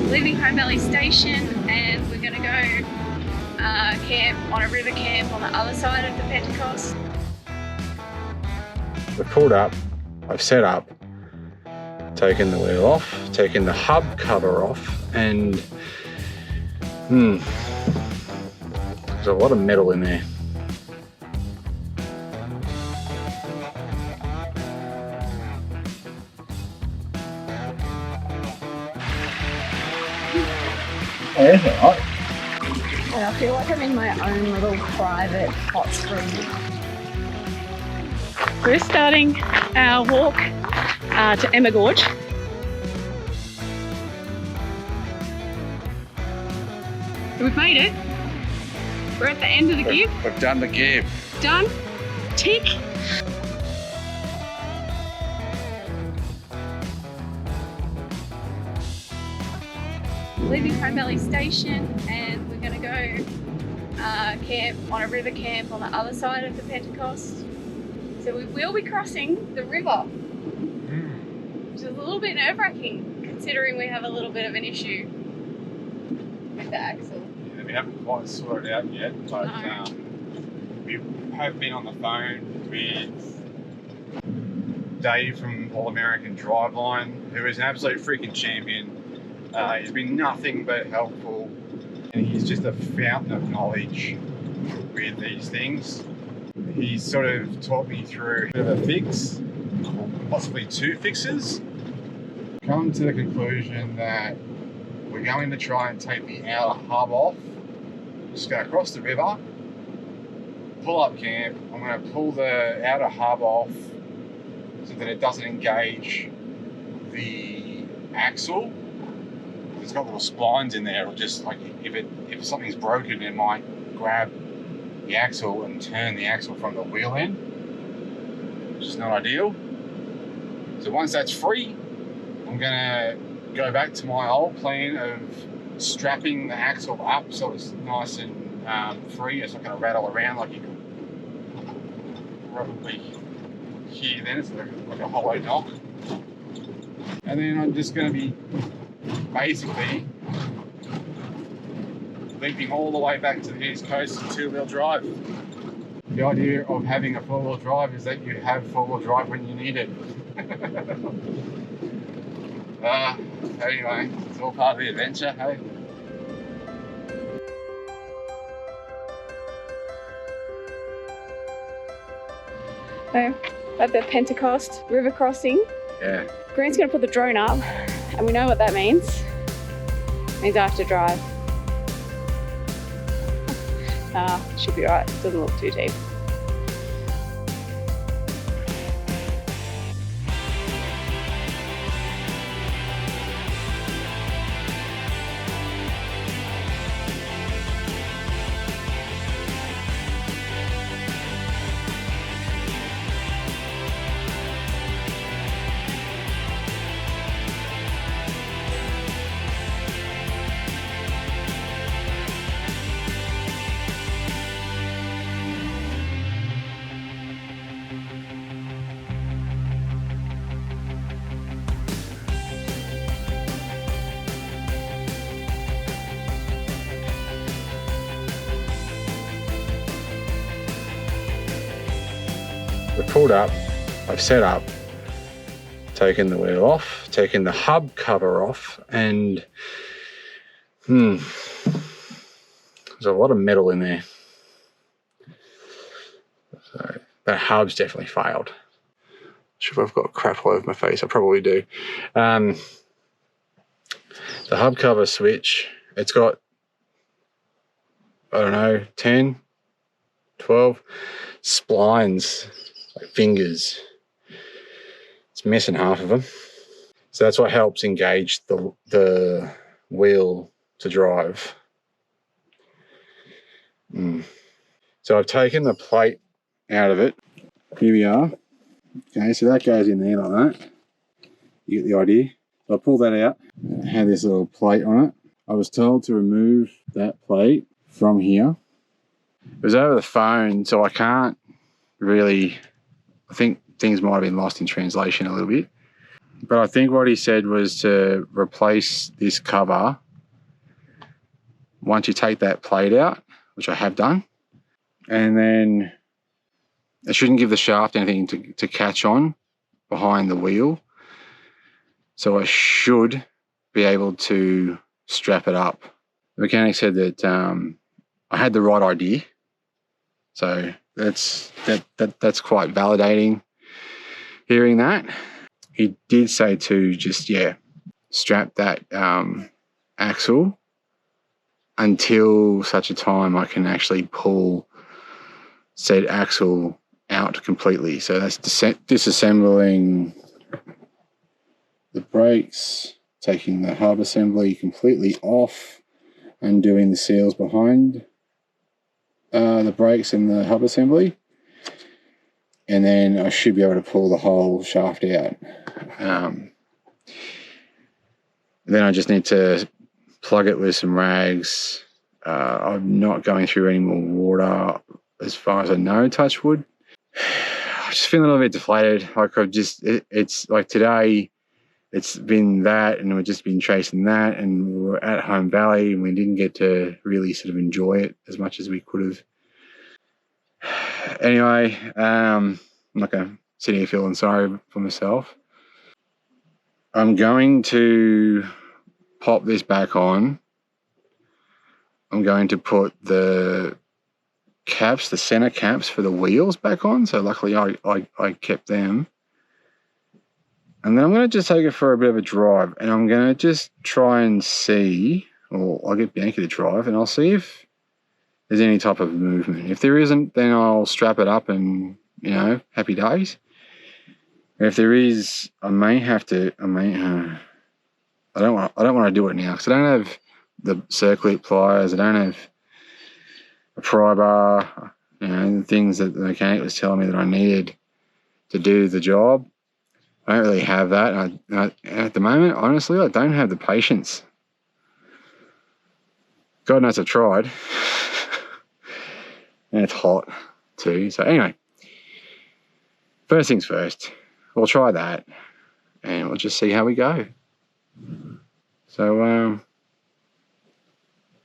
Leaving Home Valley Station, and we're going to go camp on a river camp on the other side of the Pentecost. We've pulled up, I've set up, taken the wheel off, taken the hub cover off, and there's a lot of metal in there. Oh, that's all right. And I feel like I'm in my own little private hot spring. We're starting our walk to Emma Gorge. We've made it. We're at the end of the Gibb. We've done the Gibb. Done. Tick. Leaving Home Valley Station, and we're going to go camp on a river camp on the other side of the Pentecost. So we will be crossing the river, which is a little bit nerve-wracking considering we have a little bit of an issue with the axle. Yeah, we haven't quite sorted it out yet, but No. We have been on the phone with Dave from All American Driveline, who is an absolute freaking champion. He's been nothing but helpful, and he's just a fountain of knowledge with these things. He's sort of taught me through a bit of a fix, possibly two fixes. Come to the conclusion that we're going to try and take the outer hub off. Just go across the river, pull up camp. I'm going to pull the outer hub off so that it doesn't engage the axle. It's got little splines in there. It'll just, like, if something's broken, it might grab the axle and turn the axle from the wheel end, which is not ideal. So once that's free, I'm gonna go back to my old plan of strapping the axle up so it's nice and free. It's not gonna rattle around like you can probably hear then. It's like a hollow knock. And then I'm just gonna be basically leaping all the way back to the east coast in two-wheel drive. The idea of having a four-wheel drive is that you have four-wheel drive when you need it. Anyway, it's all part of the adventure, hey? So, at the Pentecost River crossing, Yeah. Grant's going to put the drone up, and we know what that means. It means I have to drive. Should be alright, doesn't look too deep. We've pulled up, I've set up, taken the wheel off, taken the hub cover off, and there's a lot of metal in there. So that hub's definitely failed. Sure if I've got crap all over my face, I probably do. The hub cover switch, it's got, I don't know, 10, 12 splines, like fingers. It's missing half of them. So that's what helps engage the wheel to drive. So I've taken the plate out of it. Here we are. Okay, so that goes in there like that. You get the idea. So I pull that out. It had this little plate on it. I was told to remove that plate from here. It was over the phone, so I can't really, I think things might have been lost in translation a little bit. But I think what he said was to replace this cover once you take that plate out, which I have done. And then it shouldn't give the shaft anything to catch on behind the wheel. So I should be able to strap it up. The mechanic said that I had the right idea. So that's quite validating hearing that. He did say to just, strap that axle until such a time I can actually pull said axle out completely. So that's disassembling the brakes, taking the hub assembly completely off, undoing the seals behind the brakes and the hub assembly, and then I should be able to pull the whole shaft out. Then I just need to plug it with some rags. I'm not going through any more water as far as I know, touch wood. I just feel a little bit deflated. Like it's like today, it's been that, and we've just been chasing that, and we were at Home Valley, and we didn't get to really sort of enjoy it as much as we could have. Anyway, I'm not going to sit here feeling sorry for myself. I'm going to pop this back on. I'm going to put the caps, the center caps for the wheels back on. So luckily I kept them. And then I'm going to just take it for a bit of a drive, and I'm going to just try and see, or I'll get Bianca to drive, and I'll see if there's any type of movement. If there isn't, then I'll strap it up and, happy days. And if there is, I don't want to do it now because I don't have the circlip pliers. I don't have a pry bar, the things that the mechanic was telling me that I needed to do the job. I don't really have that. At the moment, honestly, I don't have the patience. God knows I've tried. And it's hot too. So anyway, first things first, we'll try that and we'll just see how we go. So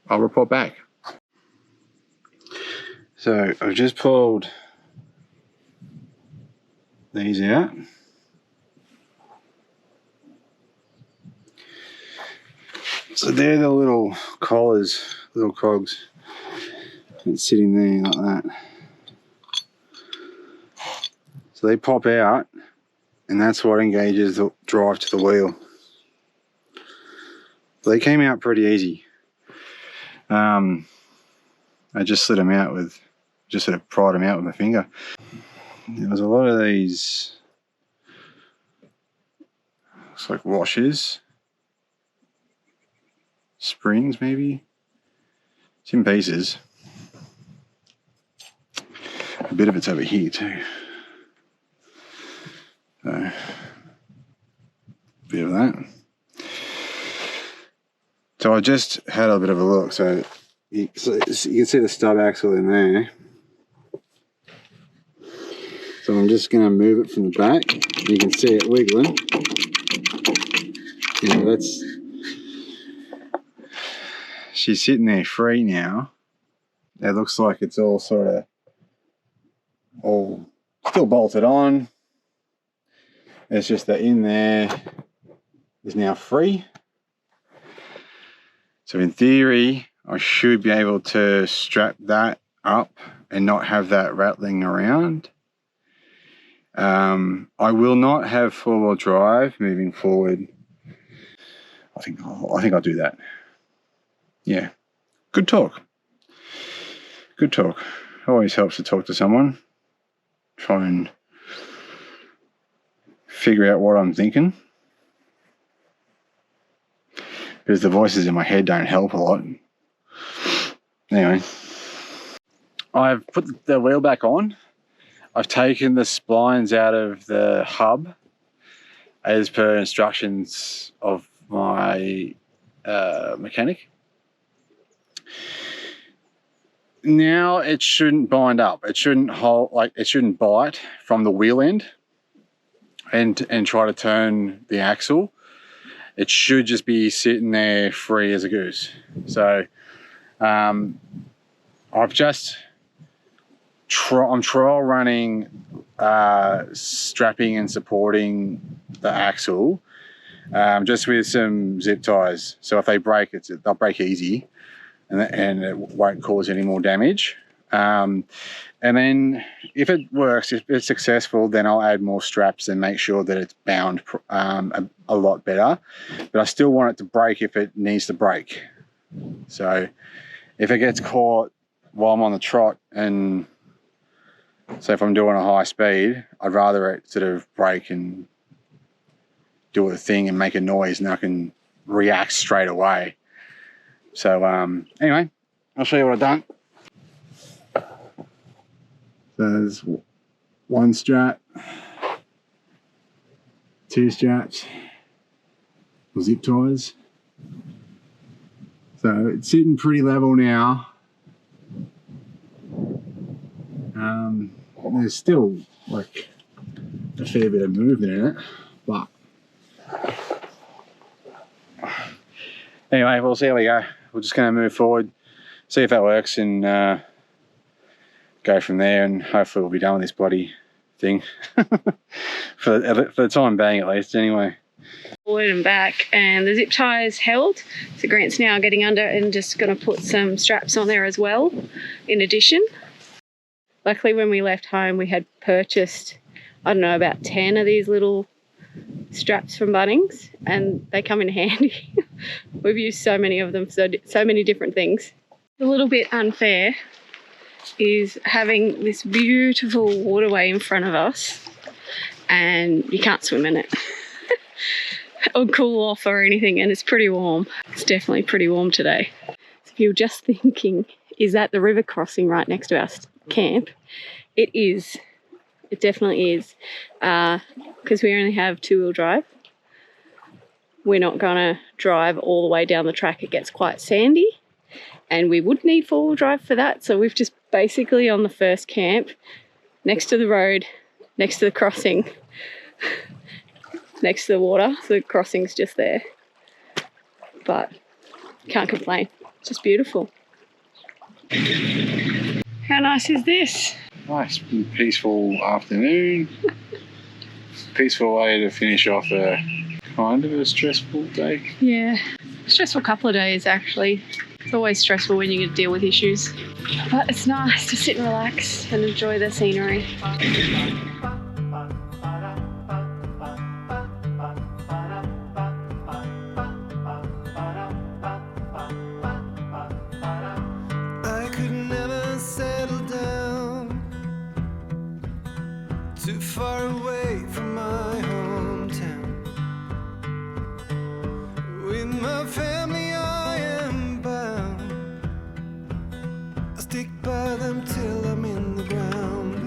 I'll report back. So I've just pulled these out. So they're the little collars, little cogs. It's sitting there like that. So they pop out, and that's what engages the drive to the wheel. They came out pretty easy. I just slid them out with, just sort of pried them out with my finger. There was a lot of these, looks like washers, springs maybe. It's in pieces. A bit of it's over here too. So, a bit of that. So I just had a bit of a look. So you can see the stub axle in there. So I'm just going to move it from the back. You can see it wiggling. She's sitting there free now. It looks like it's all sort of still bolted on. It's just that in there is now free. So in theory, I should be able to strap that up and not have that rattling around. I will not have four-wheel drive moving forward. I think I'll do that. Yeah, good talk. Good talk. Always helps to talk to someone. Try and figure out what I'm thinking. Because the voices in my head don't help a lot. Anyway, I've put the wheel back on. I've taken the splines out of the hub as per instructions of my mechanic. Now it shouldn't bind up. It shouldn't hold, it shouldn't bite from the wheel end. and try to turn the axle, it should just be sitting there free as a goose. So I've just I'm trial running strapping and supporting the axle just with some zip ties. So if they break, they'll break easy, and it won't cause any more damage. And then if it works, if it's successful, then I'll add more straps and make sure that it's bound a lot better. But I still want it to break if it needs to break. So if it gets caught while I'm on the trot, and so if I'm doing a high speed, I'd rather it sort of break and do a thing and make a noise, and I can react straight away. So anyway, I'll show you what I've done. So there's one strap, two straps, zip ties. So it's sitting pretty level now. There's still like a fair bit of movement in it, but anyway, we'll see how we go. We're just going to move forward, see if that works, and go from there, and hopefully we'll be done with this bloody thing for the time being, at least. Anyway, forward and back, and the zip tie is held, so Grant's now getting under and just going to put some straps on there as well in addition. Luckily when we left home we had purchased, I don't know, about 10 of these little straps from Bunnings, and they come in handy. We've used so many of them for so many different things. A little bit unfair is having this beautiful waterway in front of us and you can't swim in it or cool off or anything, and it's pretty warm. It's definitely pretty warm today. So if you're just thinking, is that the river crossing right next to our camp? It is. It definitely is, because we only have two-wheel drive. We're not going to drive all the way down the track. It gets quite sandy, and we would need four-wheel drive for that. So we've just basically on the first camp, next to the road, next to the crossing, next to the water. So the crossing's just there. But can't complain. It's just beautiful. How nice is this? nice, peaceful afternoon. Peaceful way to finish off a kind of a stressful day. Yeah, stressful couple of days actually. It's always stressful when you get to deal with issues. But it's nice to sit and relax and enjoy the scenery. I could never settle down too far away from my hometown. With my family I am bound. I stick by them till I'm in the ground.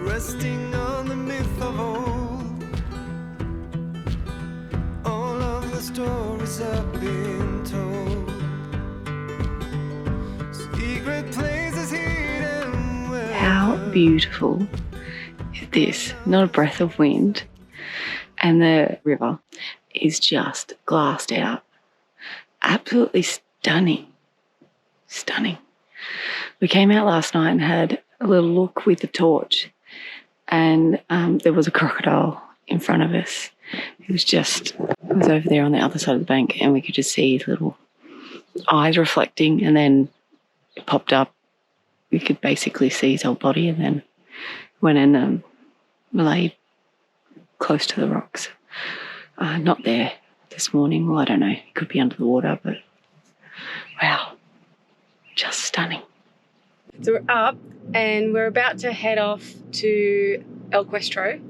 Resting on the myth of old, all of the stories I've been told. Secret places hidden well. How beautiful is this? Not a breath of wind. And the river is just glassed out. Absolutely stunning. Stunning. We came out last night and had a little look with the torch, and there was a crocodile in front of us. It was over there on the other side of the bank, and we could just see his little eyes reflecting, and then it popped up. We could basically see his whole body, and then went and lay close to the rocks. Not there this morning. Well, I don't know. It could be under the water, but wow, just stunning. So we're up and we're about to head off to El Questro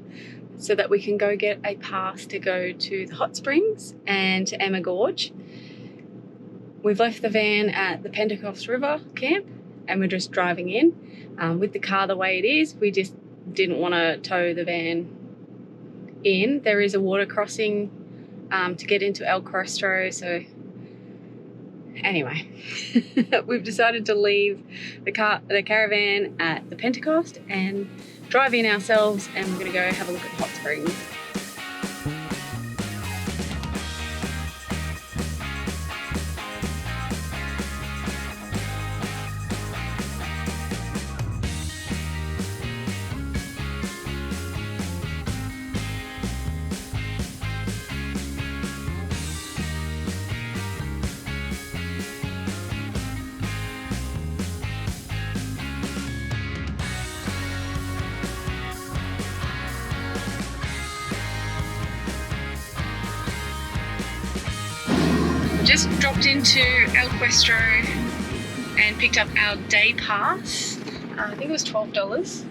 so that we can go get a pass to go to the hot springs and to Emma Gorge. We've left the van at the Pentecost River camp and we're just driving in. With the car the way it is, we just didn't want to tow the van in. There is a water crossing to get into El Questro. So anyway, we've decided to leave the caravan at the Pentecost and drive in ourselves, and we're going to go have a look at Hot Springs. Just dropped into El Questro and picked up our day pass. I think it was $12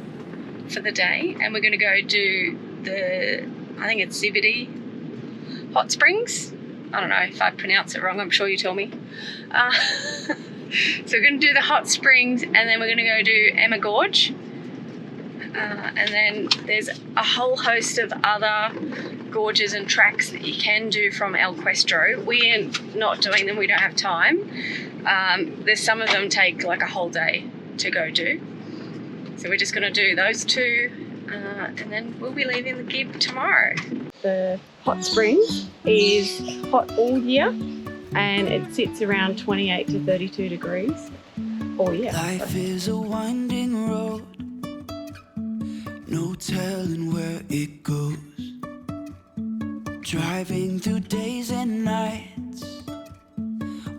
for the day, and we're going to go do I think it's Zebedee Hot Springs. I don't know if I pronounce it wrong, I'm sure you tell me. So we're going to do the hot springs, and then we're going to go do Emma Gorge. And then there's a whole host of other gorges and tracks that you can do from El Questro. We're not doing them, we don't have time. There's some of them take like a whole day to go do. So we're just going to do those two, and then we'll be leaving the Gibb tomorrow. The hot springs is hot all year, and it sits around 28 to 32 degrees all year. Life is a winding road, no telling where it goes. Driving through days and nights,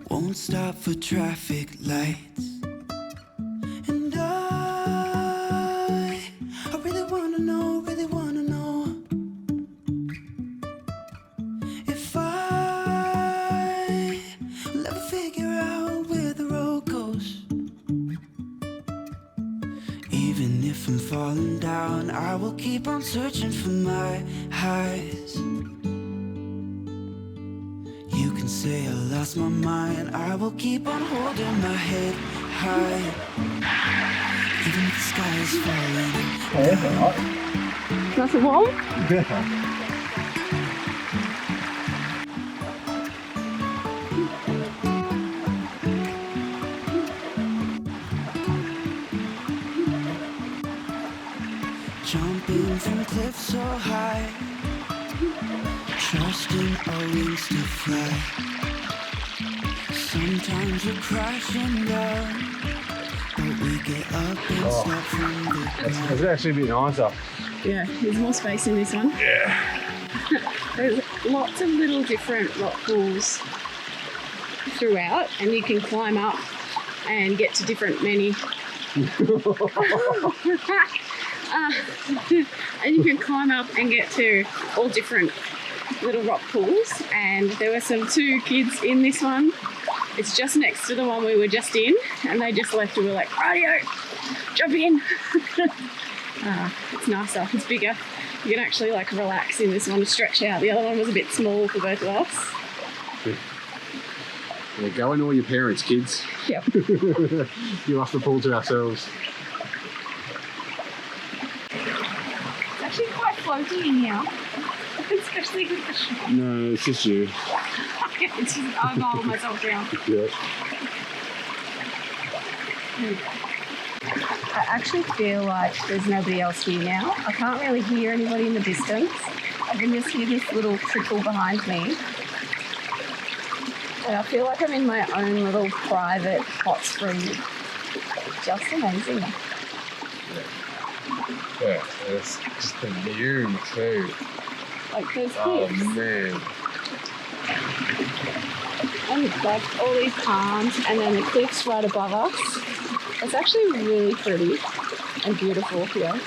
won't stop for traffic lights. And I really wanna know if I will ever figure out where the road goes. Even if I'm falling down, I will keep on searching for my highs. You can say I lost my mind, I will keep on holding my head high. Even if the sky is falling. Nice and warm? Jumping from cliffs so high, trusting our wings to fly. Sometimes we're crashing down, but we get up and start from the ground. It's actually a bit nicer. Yeah, there's more space in this one. Yeah. There's lots of little different rock pools throughout, and you can climb up and get to different and you can climb up and get to all different little rock pools. And there were two kids in this one. It's just next to the one we were just in, and they just left and we were like, radio, jump in. It's nicer, it's bigger. You can actually like relax in this one and stretch out. The other one was a bit small for both of us. Yeah, go and all your parents, kids. Yep. You have to pull to ourselves. It's actually quite floaty in here, especially with the shore. No, it's just you. It's just, I bottled myself down. Yeah. I actually feel like there's nobody else here now. I can't really hear anybody in the distance. I can just hear this little trickle behind me. And I feel like I'm in my own little private hot spring. Just amazing. Yeah, it's just the view too. Like those Oh cliffs. man. And like all these palms and then the cliffs right above us. It's actually really pretty and beautiful here.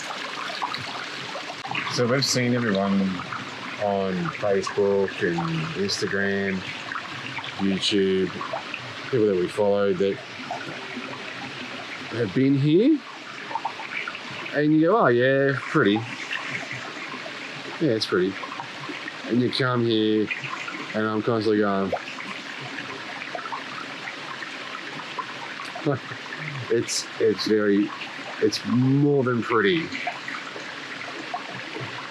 So we've seen everyone on Facebook and Instagram, YouTube, people that we followed that have been here, and you go, oh yeah, pretty. Yeah, it's pretty. And you come here, and I'm constantly going, it's more than pretty.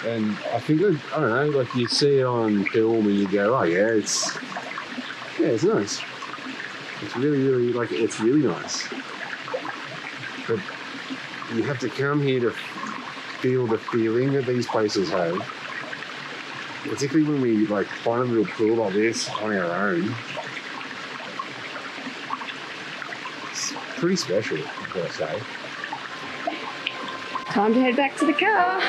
And I think, I don't know, like you see it on film and you go, oh yeah, it's nice. It's really, like, it's really nice. But you have to come here to feel the feeling that these places have. Particularly when we like find a little pool like this on our own. It's pretty special, I've got to say. Time to head back to the car.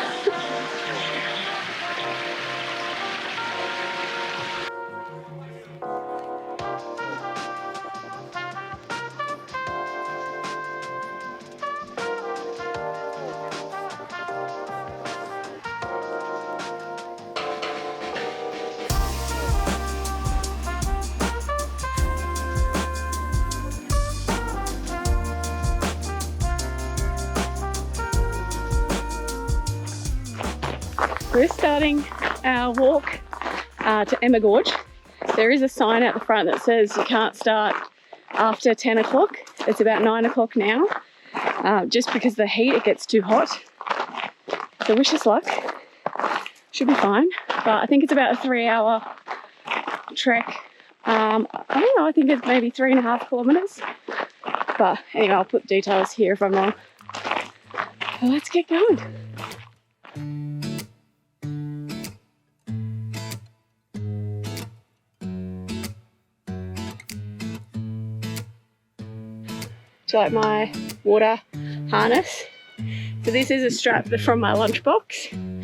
We're starting our walk to Emma Gorge. There is a sign out the front that says you can't start after 10 o'clock. It's about 9 o'clock now. Just because of the heat, it gets too hot. So wish us luck. Should be fine. But I think it's about a 3-hour trek. I don't know, I think it's maybe 3.5 kilometres. But anyway, I'll put details here if I'm wrong. So let's get going. Do you like my water harness? So this is a strap from my lunchbox. And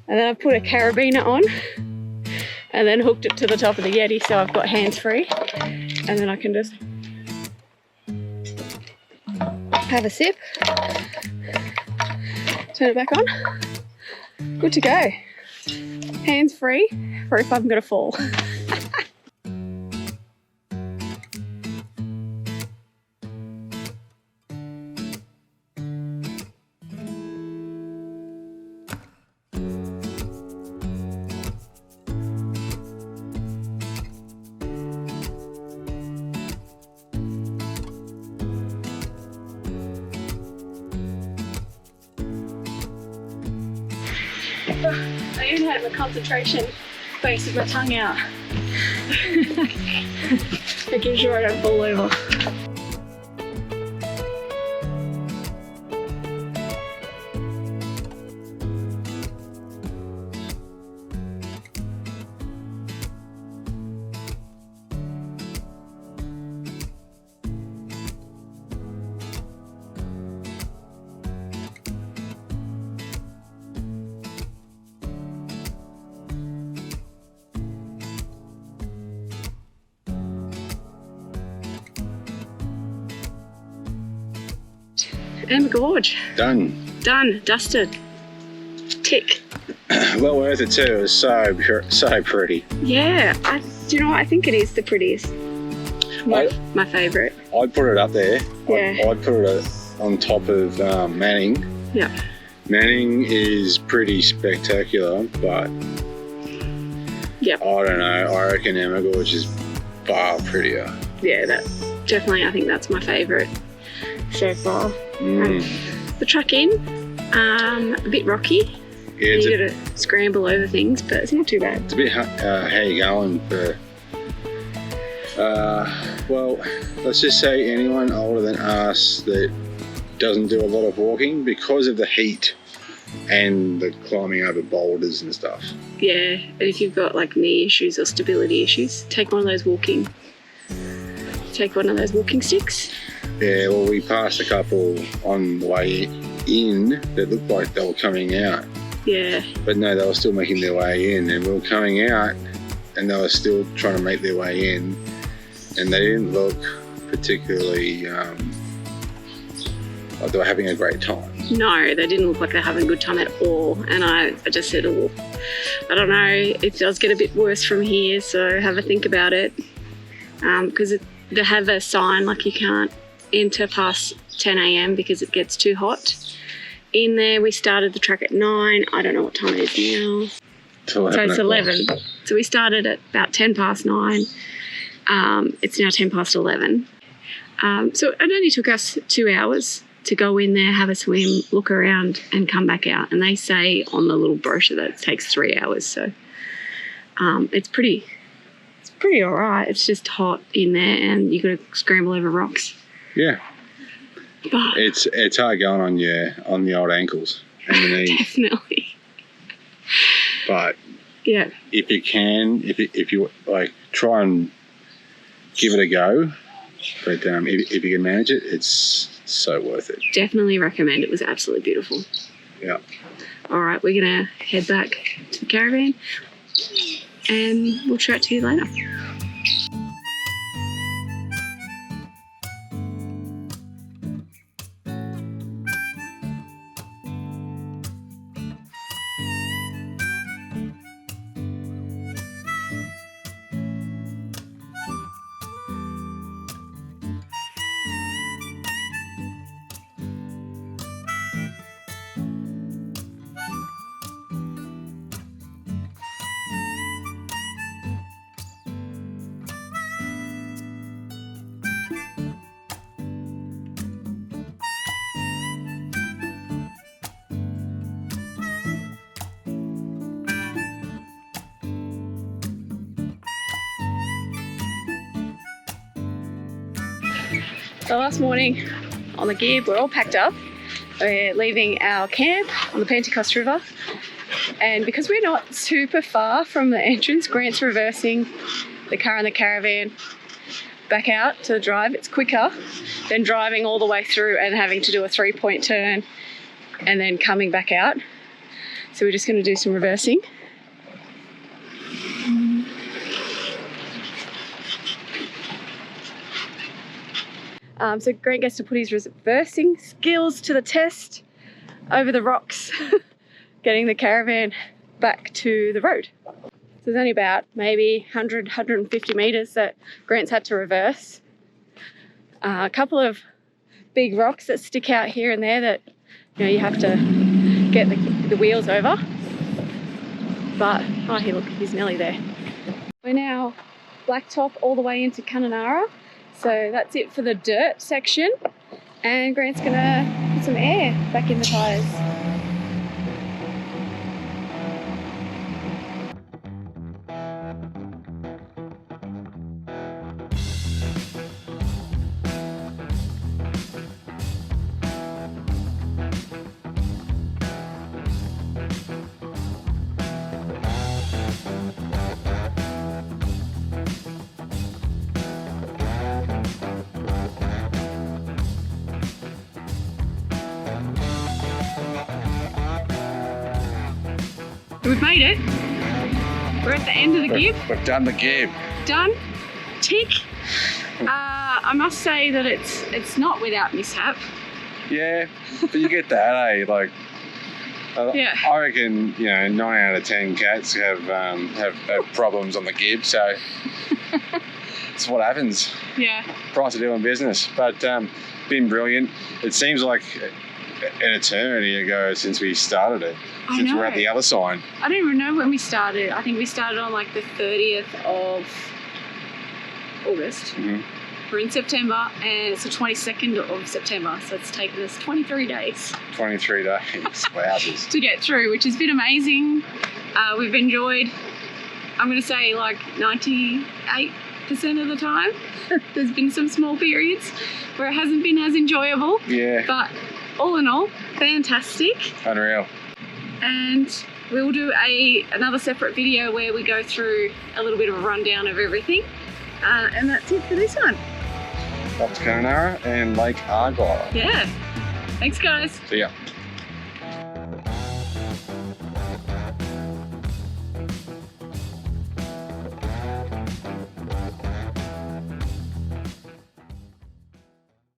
then I've put a carabiner on and then hooked it to the top of the Yeti so I've got hands-free. And then I can just have a sip, turn it back on. Good to go. Hands-free for if I'm gonna fall. I even had my concentration face with my tongue out. Making sure I don't fall over. Emma Gorge. Done. Done. Dusted. Tick. Well worth it too. It was so pretty. Yeah. Do you know what? I think it is the prettiest. My favourite. I'd put it up there. Yeah. I'd put it on top of Manning. Yeah. Manning is pretty spectacular, but yeah, I don't know. I reckon Emma Gorge is far prettier. Yeah, that definitely. I think that's my favourite so far. The truck in, a bit rocky. Yeah, you got to scramble over things, but it's not too bad. It's a bit how you going for. Well, let's just say anyone older than us that doesn't do a lot of walking because of the heat and the climbing over boulders and stuff. Yeah, and if you've got like knee issues or stability issues, take one of those walking sticks. Yeah, well, we passed a couple on the way in that looked like they were coming out. Yeah. But no, they were still making their way in, and we were coming out and they were still trying to make their way in, and they didn't look particularly like they were having a great time. No, they didn't look like they're having a good time at all. And I just said, oh, I don't know, it does get a bit worse from here, so have a think about it. Because they have a sign like you can't enter past 10 a.m. because it gets too hot. In there, we started the track at 9. I don't know what time it is now. So it's 11. So we started at about 10 past 9. It's now 10 past 11. So it only took us 2 hours to go in there, have a swim, look around, and come back out. And they say on the little brochure that it takes 3 hours. So it's pretty all right. It's just hot in there, and you got to scramble over rocks. Yeah. But It's hard going on the old ankles and the knees. definitely. But Yeah. if you can, if you like, try and give it a go. But if you can manage it, it's so worth it. Definitely recommend. It was absolutely beautiful. Yeah. All right, we're going to head back to the caravan and we'll chat to you later. So last morning on the Gibb, we're all packed up. We're leaving our camp on the Pentecost River. And because we're not super far from the entrance, Grant's reversing the car and the caravan back out to the drive. It's quicker than driving all the way through and having to do a 3-point turn and then coming back out. So we're just going to do some reversing. So Grant gets to put his reversing skills to the test over the rocks, getting the caravan back to the road. So there's only about maybe 100, 150 metres that Grant's had to reverse. A couple of big rocks that stick out here and there that you have to get the wheels over. But, oh, here, look, he's nearly there. We're now blacktop all the way into Kununurra. So that's it for the dirt section, and Grant's gonna put some air back in the tyres. We've made it. We're at the end of the Gibb. We've done the Gibb. Done. Tick. I must say that it's not without mishap. Yeah, but you get that, eh? Like, Yeah. I reckon 9 out of 10 cats have problems on the Gibb, so it's what happens. Yeah. Price of doing business, but been brilliant. It seems like an eternity ago since we started it. Since we're at the other side. I don't even know when we started. I think we started on like the 30th of August. Mm-hmm. We're in September and it's the 22nd of September, so it's taken us 23 days. 23 days, wowzers. To get through, which has been amazing. We've enjoyed, I'm going to say like 98% of the time. There's been some small periods where it hasn't been as enjoyable. Yeah. But all in all, fantastic. Unreal. And we'll do another separate video where we go through a little bit of a rundown of everything. And that's it for this one. That was Kununurra and Lake Argyle. Yeah. Thanks, guys. See ya.